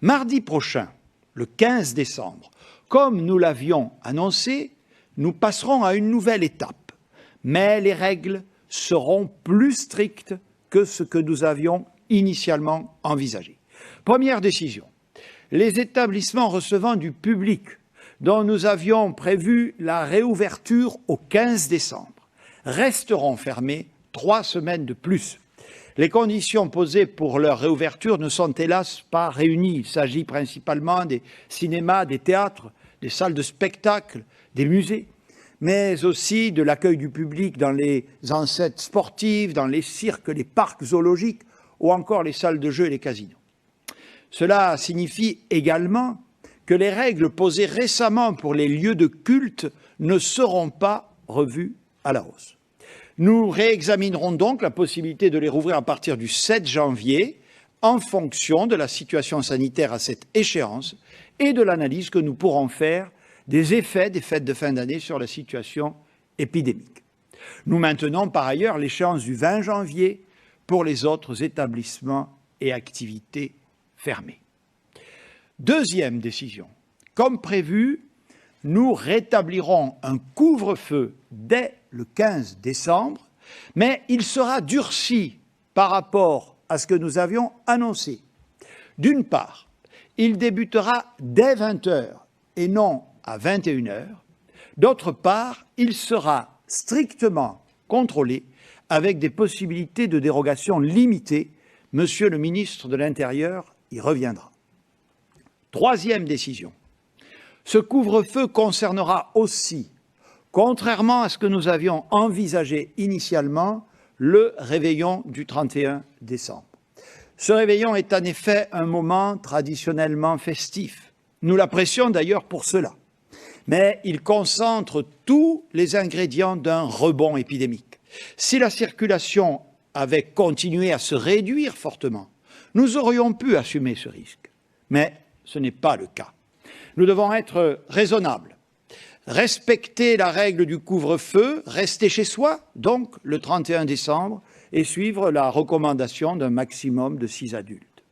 Mardi prochain, le 15 décembre, comme nous l'avions annoncé, nous passerons à une nouvelle étape, mais les règles seront plus strictes que ce que nous avions initialement envisagé. Première décision, les établissements recevant du public dont nous avions prévu la réouverture au 15 décembre resteront fermés 3 semaines de plus. Les conditions posées pour leur réouverture ne sont hélas pas réunies. Il s'agit principalement des cinémas, des théâtres, des salles de spectacle, des musées, mais aussi de l'accueil du public dans les enceintes sportives, dans les cirques, les parcs zoologiques ou encore les salles de jeux et les casinos. Cela signifie également que les règles posées récemment pour les lieux de culte ne seront pas revues à la hausse. Nous réexaminerons donc la possibilité de les rouvrir à partir du 7 janvier en fonction de la situation sanitaire à cette échéance et de l'analyse que nous pourrons faire des effets des fêtes de fin d'année sur la situation épidémique. Nous maintenons par ailleurs l'échéance du 20 janvier pour les autres établissements et activités fermés. Deuxième décision, comme prévu, nous rétablirons un couvre-feu dès le 15 décembre, mais il sera durci par rapport à ce que nous avions annoncé. D'une part, il débutera dès 20 h et non à 21 h. D'autre part, il sera strictement contrôlé avec des possibilités de dérogation limitées. Monsieur le ministre de l'Intérieur y reviendra. Troisième décision. Ce couvre-feu concernera aussi, contrairement à ce que nous avions envisagé initialement, le réveillon du 31 décembre. Ce réveillon est en effet un moment traditionnellement festif. Nous l'apprécions d'ailleurs pour cela. Mais il concentre tous les ingrédients d'un rebond épidémique. Si la circulation avait continué à se réduire fortement, nous aurions pu assumer ce risque. Mais ce n'est pas le cas. Nous devons être raisonnables, respecter la règle du couvre-feu, rester chez soi, donc le 31 décembre, et suivre la recommandation d'un maximum de 6 adultes.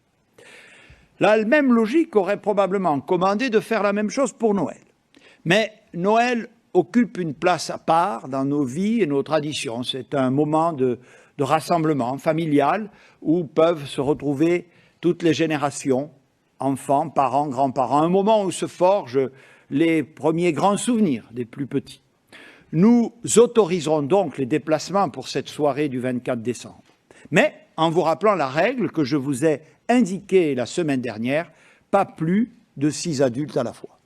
La même logique aurait probablement commandé de faire la même chose pour Noël. Mais Noël occupe une place à part dans nos vies et nos traditions. C'est un moment de rassemblement familial où peuvent se retrouver toutes les générations, enfants, parents, grands-parents, un moment où se forgent les premiers grands souvenirs des plus petits. Nous autoriserons donc les déplacements pour cette soirée du 24 décembre. Mais en vous rappelant la règle que je vous ai indiquée la semaine dernière, pas plus de 6 adultes à la fois.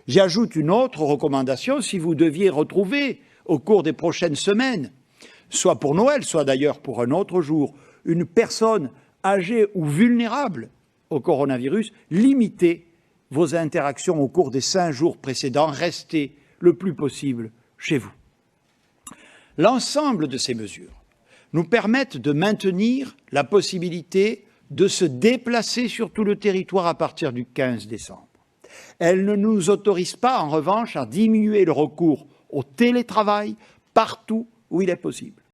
J'ajoute une autre recommandation, si vous deviez retrouver au cours des prochaines semaines, soit pour Noël, soit d'ailleurs pour un autre jour, une personne âgée ou vulnérable au coronavirus, limitez vos interactions au cours des 5 jours précédents, restez le plus possible chez vous. L'ensemble de ces mesures nous permettent de maintenir la possibilité de se déplacer sur tout le territoire à partir du 15 décembre. Elles ne nous autorisent pas, en revanche, à diminuer le recours au télétravail partout où il est possible.